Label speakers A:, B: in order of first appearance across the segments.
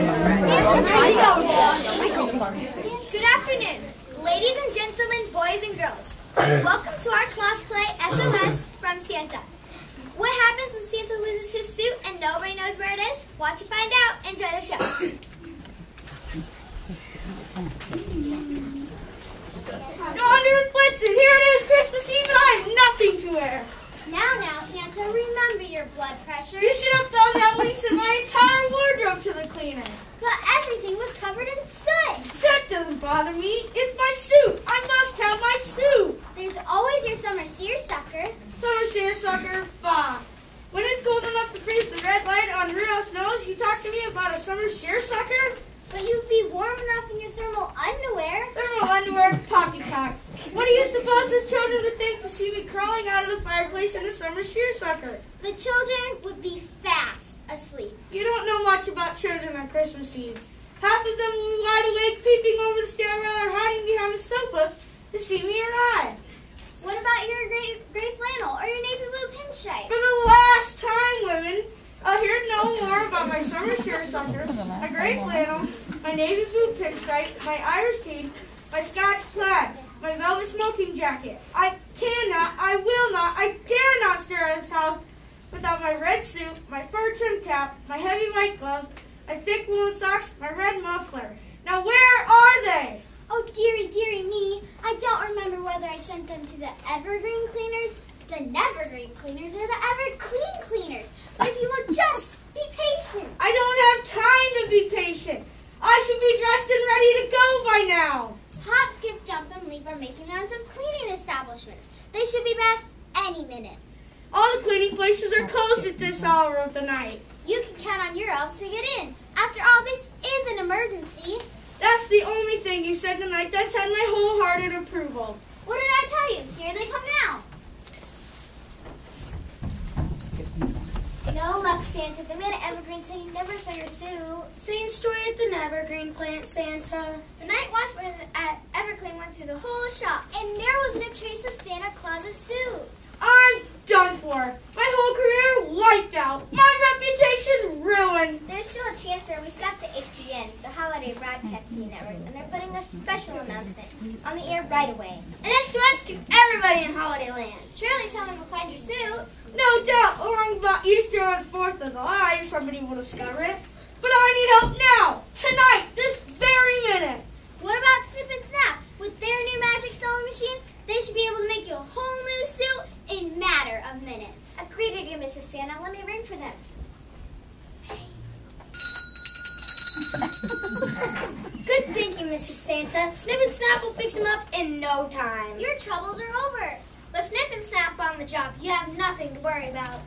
A: Good afternoon, ladies and gentlemen, boys and girls. Welcome to our class play SOS from Santa. What happens when Santa loses his suit and nobody knows where it is? Watch and find out. Enjoy the show.
B: Yonder Blitzen, here it is, Christmas Eve, and I have nothing to wear.
A: Now, Santa, remember your blood pressure.
B: You should have thought that when you sent my entire wardrobe to the cleaner.
A: But everything was covered in soot.
B: That doesn't bother me. It's my suit. I must have my suit.
A: There's always your summer seersucker.
B: Summer seersucker, bah. When it's cold enough to freeze the red light on Rudolph's nose, you talk to me about a summer seersucker?
A: But you'd be warm enough in your thermal underwear.
B: Thermal underwear, poppycock. What do you suppose his children would think to see me crawling out of the fireplace in a summer seersucker?
A: The children would be fast asleep.
B: You don't know much about children on Christmas Eve. Half of them will be wide awake, peeping over the stairwell or hiding behind the sofa to see me arrive.
A: What about your gray flannel or your navy blue pinstripe?
B: For the last time, women, I'll hear no more about my summer seersucker, my gray flannel, my navy blue pinstripe, my Irish tea, my Scotch plaid, my velvet smoking jacket. I cannot, I will not, I dare not stir out of this house without my red suit, my fur trimmed cap, my heavy white gloves, my thick woolen socks, my red muffler. Now where are they?
A: Oh, dearie, dearie me. I don't remember whether I sent them to the evergreen cleaners, the nevergreen cleaners, or the everclean cleaners. But if you will just be patient.
B: I don't have time to be patient. I should be dressed and ready to go by now.
A: Hop, skip, jump, and leap are making rounds of cleaning establishments. They should be back any minute.
B: All the cleaning places are closed at this hour of the night.
A: You can count on your elves to get in. After all, this is an emergency.
B: That's the only thing you said tonight that's had my wholehearted approval.
A: What did I tell you? Here they come now. No luck, Santa. The man at Evergreen said he never saw your suit.
C: Same story at the Nevergreen plant, Santa.
A: The night watchman at Everclean went through the whole shop, and there wasn't a trace of Santa Claus's suit.
B: I'm done for. My whole career wiped out. My reputation ruined.
A: There's still a chance, sir. We stopped at APN, the Holiday Broadcasting Network, and they're putting a special announcement on the air right away.
C: An SOS to everybody in Holiday Land.
A: Surely someone will find your suit.
B: No doubt, along about Easter or the 4th of July, somebody will discover it. But I need help now, tonight, this very minute.
A: What about Snip and Snap? With their new magic sewing machine, they should be able to make you a whole new suit in matter of minutes. A great idea, Mrs. Santa. Let me ring for them.
C: Good thinking, Mrs. Santa. Snip and Snap will fix him up in no time.
A: Your troubles are over. But Snip and Snap on the job. You have nothing to worry about.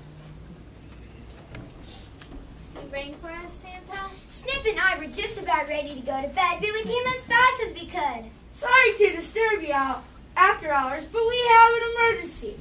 C: You rang for us, Santa?
A: Snip and I were just about ready to go to bed, but we came as fast as we could.
B: Sorry to disturb you out after hours, but we have an emergency.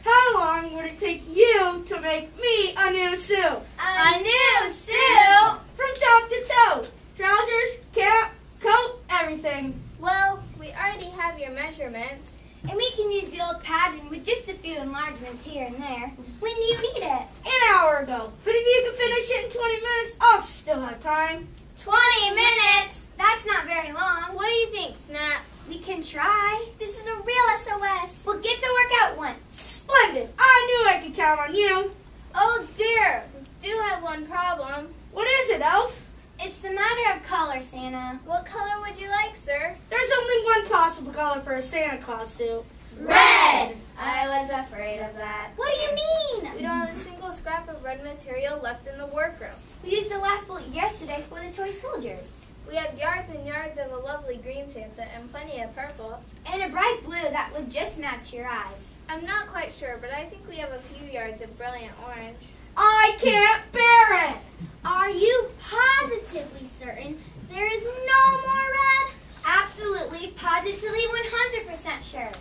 B: How long would it take you to make me a new suit?
A: A new suit?
B: From top to toe. Trousers, cap, coat, everything.
C: Well, we already have your measurements.
A: And we can use the old pattern with just a few enlargements here and there. When do you need it?
B: An hour ago. But if you can finish it in 20 minutes, I'll still have time.
A: 20 minutes? That's not very long.
C: What do you think, Snap?
A: We can try. This is a real SOS. We'll get to work out one.
B: Splendid. I knew I could count on you.
C: Oh dear, we do have one problem.
B: What is it, Elf?
A: It's the matter of color, Santa.
C: What color would you like, sir?
B: There's only one possible color for a Santa Claus suit.
A: Red!
C: I was afraid of that.
A: What do you mean?
C: We don't have a single scrap of red material left in the workroom.
A: We used the last bullet yesterday for the toy soldiers.
C: We have yards and yards of a lovely green Santa and plenty of purple.
A: And a bright blue that would just match your eyes.
C: I'm not quite sure, but I think we have a few yards of brilliant orange.
B: I can't bear it.
A: Are you positively certain there is no more red? Absolutely, positively, 100% sure.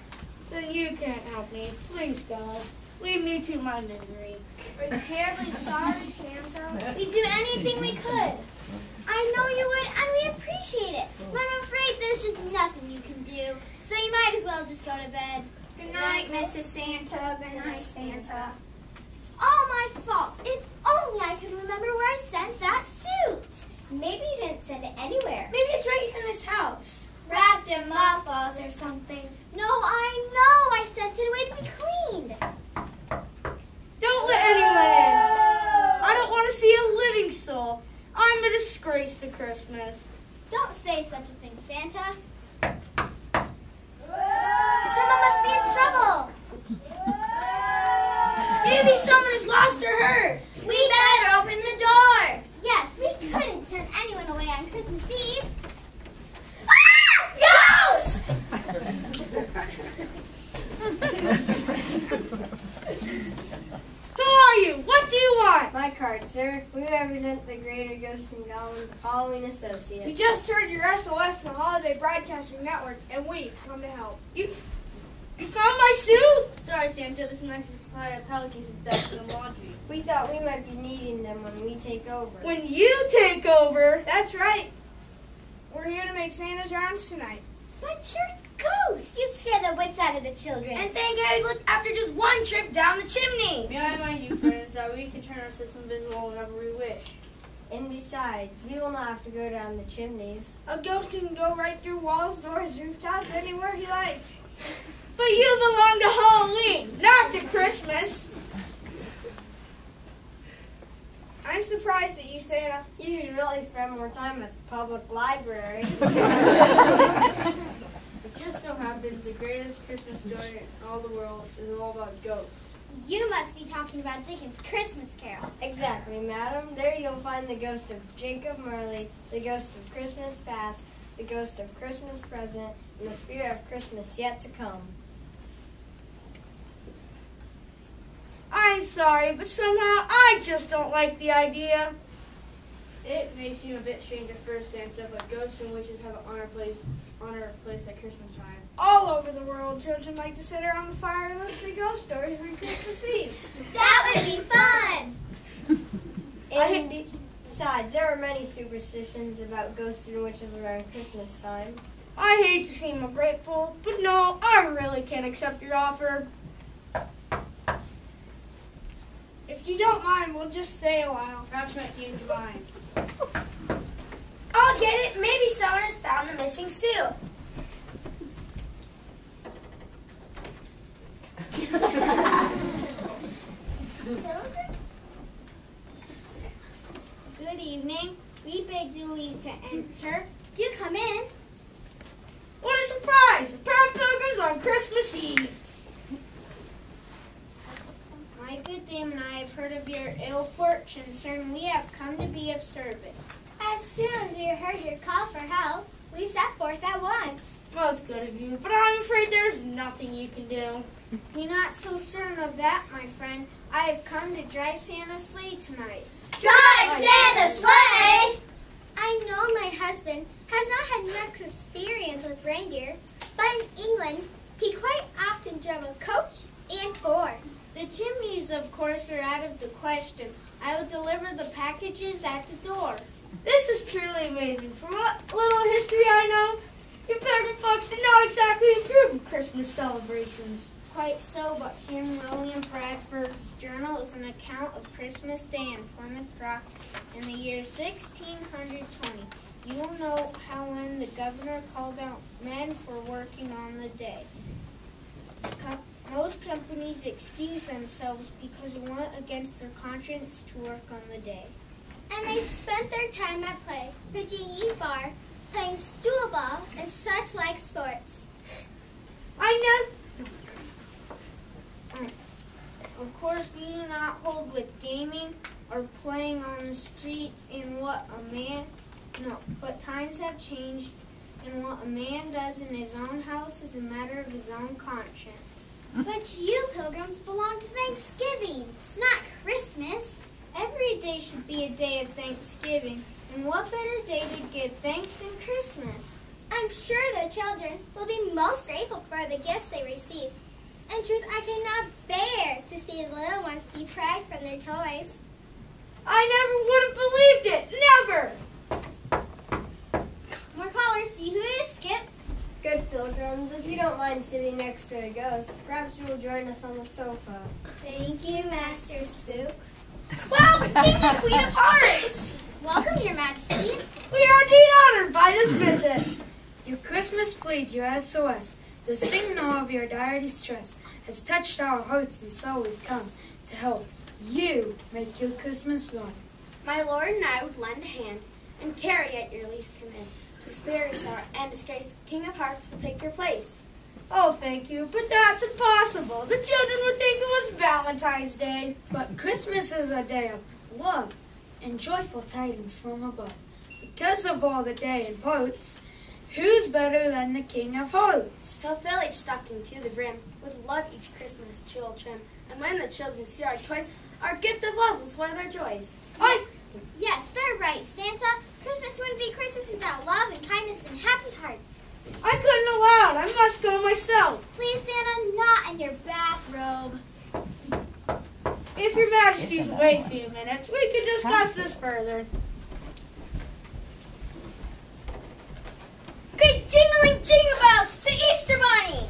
B: Then you can't help me. Please, God. Leave me to my misery.
C: We're terribly sorry, Santa.
A: We'd do anything we could. I know you would, and we appreciate it. But I'm afraid there's just nothing you can do. So you might as well just go to bed.
C: Good night, Mrs. Santa. Good night, Santa.
A: It's all my fault. If only I could remember where I sent that suit.
C: Maybe you didn't send it anywhere. Maybe it's right in his house.
A: Wrapped in mothballs or something. No, I know. I sent it away to be cleaned.
B: Don't let anyone in. I don't want to see a living soul. I'm a disgrace to Christmas.
A: Don't say such a thing, Santa. Someone must be in trouble.
C: Maybe someone is lost or hurt.
A: We better open the door. Yes, we couldn't turn anyone away on Christmas Eve. Ghost!
B: Who are you? What do you want?
D: My card, sir. We represent the Greater Ghosts and Goblins Halloween
B: We
D: Associate.
B: just heard your SOS in the Holiday Broadcasting Network, and we've come to help. You found my suit? Sorry, Santa. This nice supply of pelicans is back in the laundry.
D: We thought we might be needing them when we take over.
B: When you take over, that's right. We're here to make Santa's rounds tonight.
A: But you're ghosts. You'd scare the wits out of the children.
C: And thank God look after just one trip down the chimney.
B: May I remind you, friends, that we can turn our system visible whenever we wish.
D: And besides, we will not have to go down the chimneys.
B: A ghost can go right through walls, doors, rooftops, anywhere he likes. But you belong to Halloween, not to Christmas. I'm surprised at you, Santa.
D: You should really spend more time at the public library.
B: It just so happens the greatest Christmas story in all the world is all about ghosts.
A: You must be talking about Dickens' Christmas Carol.
D: Exactly, madam. There you'll find the ghost of Jacob Marley, the ghost of Christmas past, the ghost of Christmas present, and the spirit of Christmas yet to come.
B: I'm sorry, but somehow I just don't like the idea. It may seem a bit strange at first, Santa, but ghosts and witches have an honor place at Christmas time. All over the world, children like to sit around the fire and listen to ghost stories every Christmas Eve.
A: That would be fun.
D: And besides, there are many superstitions about ghosts and witches around Christmas time.
B: I hate to seem ungrateful, but no, I really can't accept your offer. If you don't mind, we'll just stay a while. Perhaps not change your mind.
C: I'll get it. Maybe someone has found the missing suit.
A: Good evening. We beg your leave to enter. Do come in.
B: What a surprise! A pair of pilgrims on Christmas Eve.
A: My good dame and I have heard of your ill fortune, sir, and we have come to be of service. As soon as we heard your call for help, we set forth at once.
B: Most good of you, but I'm afraid there's nothing you can do.
A: Be not so certain of that, my friend. I have come to drive Santa's sleigh tonight.
C: Drive Santa's sleigh!
A: I know my husband has not had much experience with reindeer, but in England, he quite often drove a coach and four. The chimneys, of course, are out of the question. I will deliver the packages at the door.
B: This is truly amazing. From what little history I know, you pilgrim folks did not exactly improve in Christmas celebrations.
A: Quite so, but here in William Bradford's journal is an account of Christmas Day in Plymouth Rock in the year 1620. You will know how when the governor called out men for working on the day. Most companies excuse themselves because it went against their conscience to work on the day. And they spent their time at play, pitching bar, playing stool ball, and such like sports. Of course, we do not hold with gaming or playing on the streets but times have changed, and what a man does in his own house is a matter of his own conscience. But you pilgrims belong to Thanksgiving, not Christmas. Every day should be a day of Thanksgiving, and what better day to give thanks than Christmas? I'm sure the children will be most grateful for the gifts they receive. In truth, I cannot bear to see the little ones deprived from their toys.
B: I never would have believed it. Never!
A: More callers. See who it is, Skip.
D: Good pilgrims, if you don't mind sitting next to a ghost, perhaps you will join us on the sofa.
A: Thank you, Master Spook.
C: Wow, the King and Queen of Hearts!
A: Welcome, Your Majesties.
B: We are indeed honored by this visit.
E: Your Christmas plead, your SOS, the signal of your dire distress, has touched our hearts, and so we've come to help you make your Christmas run.
C: My lord and I would lend a hand and carry at your least command. To spare your sorrow and disgrace, King of Hearts will take your place.
B: Oh, thank you, but that's impossible. The children would think it was Valentine's Day.
E: But Christmas is a day of love and joyful tidings from above. Because of all the day imparts, who's better than the King of Hearts?
C: He'll fill each stocking to the brim, with love each Christmas chill trim. And when the children see our toys, our gift of love will swell their joys.
A: Yes, they're right, Santa. Christmas wouldn't be Christmas without love and kindness and happy hearts.
B: I couldn't allow it. I must go myself.
A: Please, Santa, not in your bathrobe.
B: If your majesties will wait a few minutes, we could discuss this further.
A: Great jingling jingle bells, the Easter Bunny!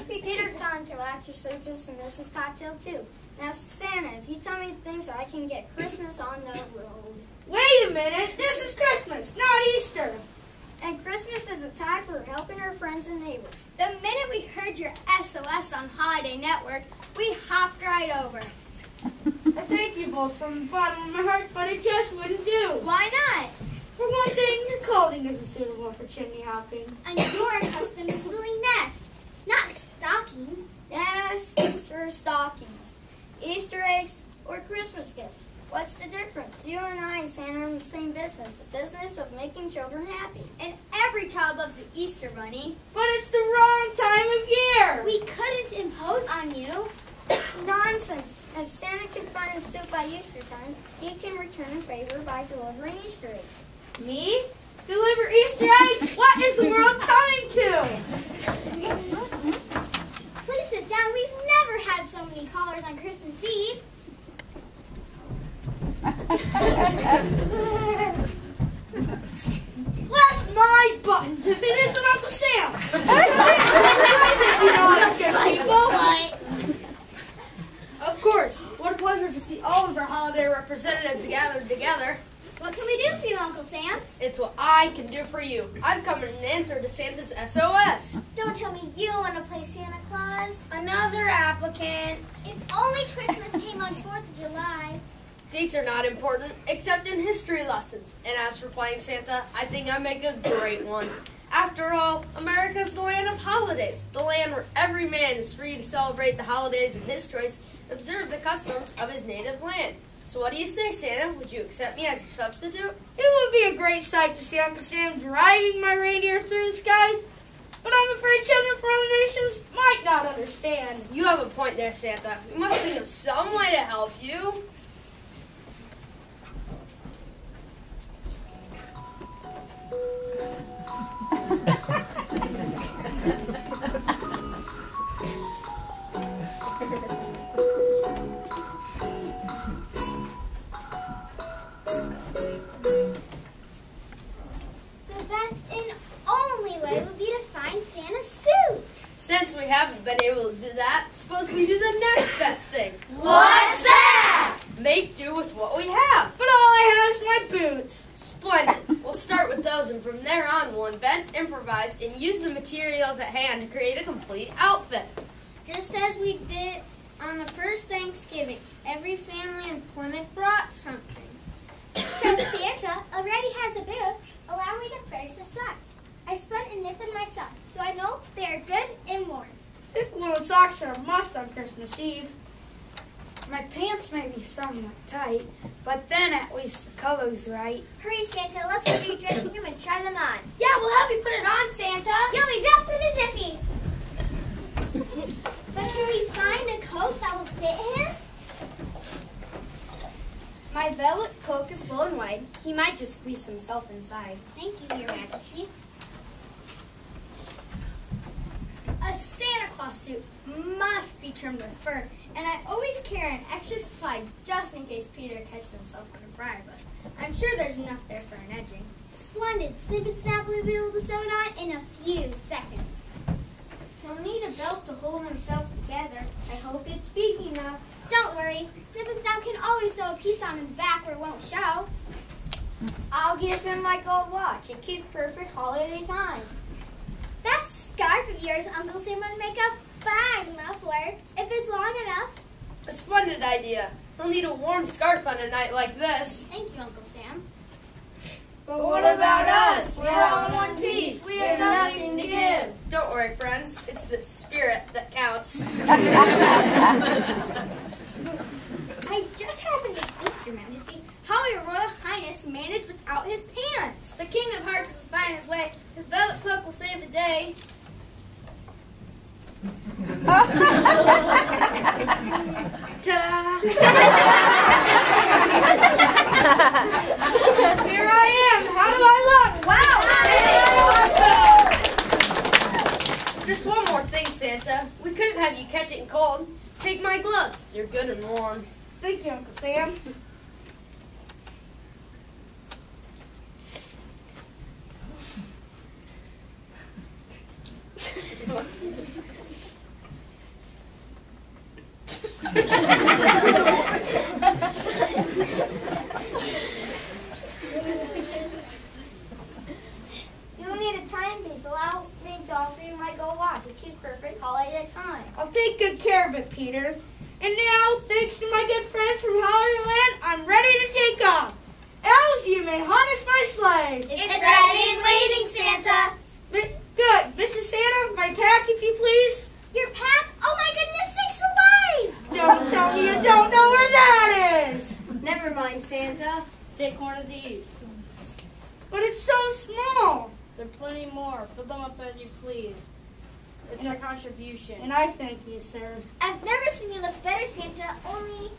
C: Peter's gone to watch your service, and this is cocktail too. Now, Santa, if you tell me things so I can get Christmas on the road.
B: Wait a minute. This is Christmas, not Easter.
C: And Christmas is a time for helping our friends and neighbors.
A: The minute we heard your SOS on Holiday Network, we hopped right over.
B: I thank you both from the bottom of my heart, but it just wouldn't do.
A: Why not?
B: For one thing, your clothing isn't suitable for chimney hopping.
A: And you're accustomed to filling nests, not stockings.
C: Yes, or stockings, Easter eggs, or Christmas gifts. What's the difference? You and I and Santa are in the same business, the business of making children happy.
A: And every child loves the Easter Bunny.
B: But it's the wrong time of year.
A: We couldn't impose on you.
C: Nonsense. If Santa can find a suit by Easter time, he can return a favor by delivering Easter eggs.
B: Me? Deliver Easter eggs? What is the world coming to?
A: Please sit down. We've never had so many callers on Christmas Eve.
B: Bless my buttons if it isn't Uncle Sam.
F: Of course. What a pleasure to see all of our holiday representatives gathered together.
A: What can we do for you, Uncle Sam?
F: It's what I can do for you. I've come in answer to Santa's SOS.
A: Don't tell me you want to play Santa Claus.
C: Another applicant.
A: If only Christmas came on 4th of July.
F: Dates are not important, except in history lessons. And as for playing Santa, I think I make a great one. After all, America's the land of holidays, the land where every man is free to celebrate the holidays of his choice, observe the customs of his native land. So what do you say, Santa? Would you accept me as your substitute?
B: It would be a great sight to see Uncle Sam driving my reindeer through the skies, but I'm afraid children from other nations might not understand.
F: You have a point there, Santa. We must think of some way to help you.
A: The best and only way would be to find Santa's suit.
F: Since we haven't been able to do that, suppose we do the next best thing.
A: What's that?
F: Make do with what we have.
B: But all I have is my boots.
F: Splendid. We'll start with those, and from there on we'll invent, improvise, and use the materials at hand to create a complete outfit.
C: Just as we did on the first Thanksgiving, every family in Plymouth brought something.
A: Since Santa already has the boots, allow me to finish the socks. I spun and knit them myself, so I know they are good and warm.
B: Thick woolen socks are a must on Christmas Eve.
E: My pants may be somewhat tight, but then at least the color's right.
A: Hurry, Santa, let's go to your dressing room and try them on.
C: Yeah, we'll help you put it on, Santa.
A: You'll be dressed in a jiffy. But can we find a coat that will fit him?
C: My velvet cloak is full and wide. He might just squeeze himself inside.
A: Thank you, Your Majesty.
C: A Santa Claus suit must be trimmed with fur, and I always carry an extra supply just in case Peter catches himself on a briar bush. I'm sure there's enough there for an edging.
A: Splendid. Snip and Snap will be able to sew it on in a few seconds.
C: He'll need a belt to hold himself together. I hope it's big enough.
A: Don't worry. Snip and Snap can always sew a piece on his back where it won't show.
D: I'll give him my gold watch. It keeps perfect holiday time.
A: That scarf of yours, Uncle Sam, would make a fine muffler if it's long enough.
F: A splendid idea. We'll need a warm scarf on a night like this.
A: Thank you, Uncle Sam.
D: But what about us? We're all in one piece. We have nothing to give.
F: Don't worry, friends. It's the spirit that counts.
C: I just happened to ask Your Majesty how Your Royal Highness managed without his pants.
B: The King of Hearts is fine his way. His velvet cloak will save the day.
E: Ta-da!
B: Here I am. How do I look? Wow!
F: Just one more thing, Santa. We couldn't have you catch it in cold. Take my gloves. They're good and warm.
B: Thank you, Uncle Sam.
D: You'll need a timepiece. Allow me to offer you my gold watch. It keeps perfect holiday time.
B: I'll take good care of it, Peter. And now, thanks to my good friends from Hollywood, I'm ready to take off. Elves, you may harness my sleigh.
A: It's ready and waiting, Santa.
B: Good. Mrs. Santa, my pack, if you please.
A: Your pack? Oh my goodness, sakes alive!
B: Don't tell me you don't know where that is.
D: Never mind, Santa.
G: Take one of these.
B: But it's so small.
G: There are plenty more. Fill them up as you please. It's our contribution.
B: And I thank you, sir.
A: I've never seen you look better, Santa,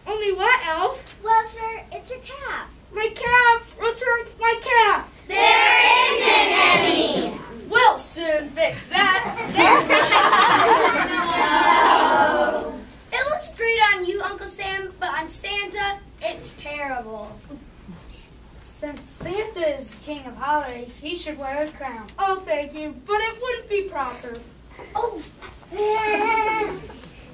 B: Only what, Elf?
A: well, sir, it's your cap.
B: My cap. What's wrong with my cap?
A: There isn't any!
F: We'll soon fix that.
C: It looks great on you, Uncle Sam, but on Santa, it's terrible.
E: Since Santa is king of holidays, he should wear a crown.
B: Oh, thank you. But it wouldn't be proper.
A: Oh, the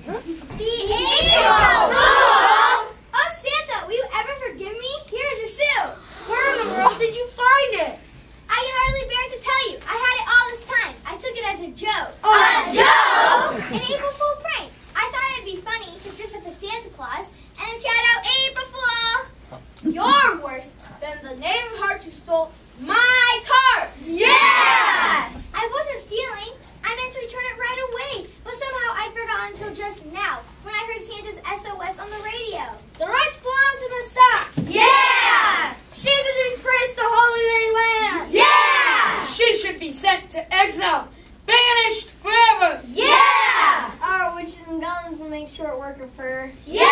A: April Fool! Oh, Santa, will you ever forgive me? Here's your suit.
B: Where in the world did you find it?
A: I can hardly bear to tell you. I had it all this time. I took it as a joke.
B: A
A: joke? An April Fool prank. I thought it'd be funny to dress up as Santa Claus and then shout out, April Fool!
C: You're worse than the Knave of Hearts who stole my tart.
A: Yeah! I wasn't stealing. I meant to return it right away, but somehow I forgot until just now when I heard Santa's SOS on the radio.
C: The rights belong to the stock.
A: Yeah!
C: She's a disgrace to Holiday Land.
A: Yeah!
E: She should be sent to exile, banished forever.
A: Yeah!
D: Our witches and goblins will make short work of her.
A: Yeah!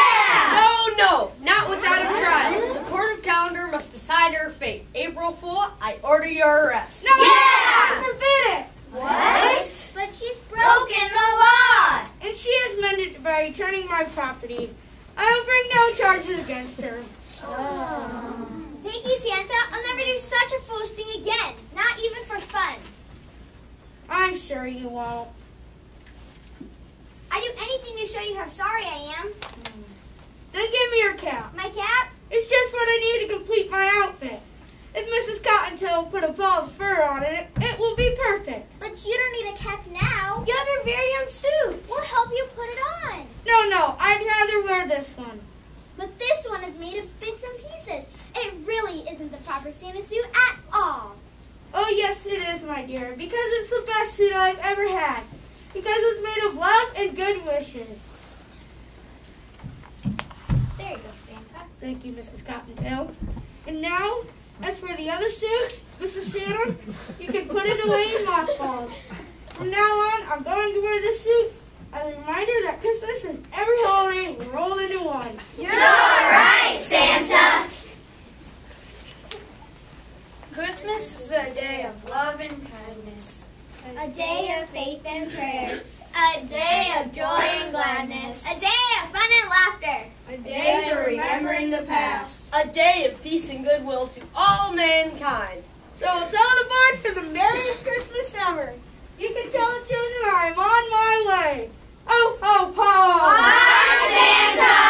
F: No, not without a trial. The Court of Calendar must decide her fate. April Fool, I order your arrest.
B: No!
A: Yeah!
B: Forbid it!
A: What? But she's broken the law!
B: And she has mended it by returning my property. I will bring no charges against her.
A: Thank you, Santa. I'll never do such a foolish thing again. Not even for fun.
B: I'm sure you won't.
A: I'd do anything to show you how sorry I am.
B: Then give me your cap.
A: My cap?
B: It's just what I need to complete my outfit. If Mrs. Cottontail put a ball of fur on it, it will be perfect.
A: But you don't need a cap now. You have your very own suit. We'll help you put it on.
B: No, I'd rather wear this one.
A: But this one is made of bits and pieces. It really isn't the proper Santa suit at all.
B: Oh, yes, it is, my dear, because it's the best suit I've ever had. Because it's made of love and good wishes.
C: There you go, Santa.
B: Thank you, Mrs. Cottontail. And now, as for the other suit, Mrs. Santa, you can put it away in mothballs. From now on, I'm going to wear this suit as a reminder that Christmas is every holiday rolled into one.
A: You're right, Santa.
E: Christmas is a day of love and kindness.
A: A day of faith and prayer.
C: A day of joy and gladness.
A: A day of fun and laughter.
G: A day for remembering the past.
F: A day of peace and goodwill to all mankind.
B: So tell the board for the merriest Christmas ever. You can tell the children I'm on my way. Oh, ho, ho!
A: Bye, Santa!